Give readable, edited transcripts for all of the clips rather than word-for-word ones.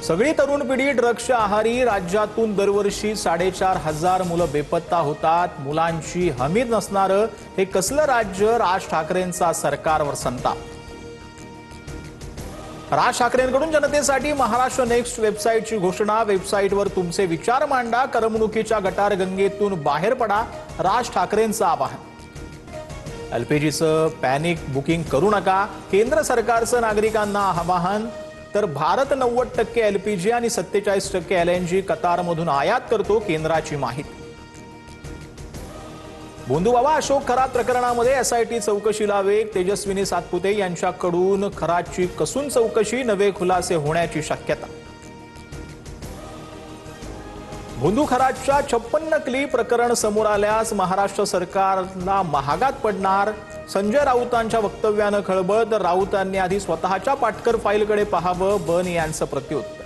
सगळी तरुण पिढी ड्रग्सच्या आहारी। राज्यातून दरवर्षी 4,500 मुलं बेपत्ता होतात। मुलांची हमी नसणारं हे कसलं राज्य? राज ठाकरेंचा सरकारवर संताप। राज ठाकरेंकडून जनतेसाठी महाराष्ट्र नेक्स्ट वेबसाईटची घोषणा। वेबसाईटवर तुमचे विचार मांडा, करमणुकीच्या गटारगंगेतून बाहेर पडा, राज ठाकरेंचं आवाहन। एलपीजीचं पॅनिक बुकिंग करू नका, केंद्र सरकारचं नागरिकांना आवाहन। तर भारत 90% एलपीजी आणि 47% एलएनजी कतारमधून आयात करतो, केंद्राची माहिती। भोंदूबाबा अशोक खरात प्रकरणामध्ये एसआयटी चौकशीला वेग। तेजस्विनी सातपुते यांच्याकडून खरातची कसून चौकशी, नवे खुलासे होण्याची शक्यता। भोंदू खरातच्या 56 नकली प्रकरण समोर आल्यास महाराष्ट्र सरकारला महागात पडणार। संजय राऊतांच्या वक्तव्यानं खळबळ, तर राऊतांनी आधी स्वतःच्या पाटकर फाईलकडे पाहावं, बन यांचं प्रत्युत्तर।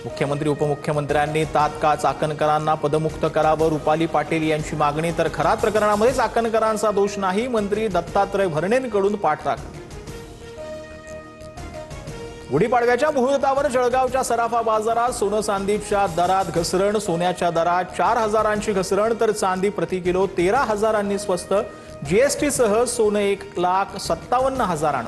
मुख्यमंत्री उपमुख्यमंत्र्यांनी तात्काळ चाकणकरांना पदमुक्त करावं, रुपाली पाटील यांची मागणी। तर खरात प्रकरणामध्ये चाकणकरांचा दोष नाही, मंत्री दत्तात्रय भरणेंकडून पाठराखण। गुढीपाडव्याच्या मुहूर्तावर जळगावच्या सराफा बाजारात सोनं चांदीच्या दरात घसरण। सोन्याच्या दरात 4,000ची घसरण, तर चांदी प्रति किलो 13,000नी स्वस्त। जीएसटी सह सोनं 1,57,000।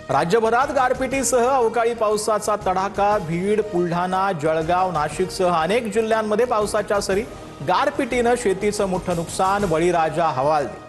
राज्यभरात गारपिटीसह अवकाळी पावसाचा तडाखा। बीड, बुलढाणा, जळगाव, नाशिकसह अनेक जिल्ह्यांमध्ये पावसाच्या सरी। गारपिटीनं शेतीचं मोठं नुकसान, बळीराजा हवालदिल।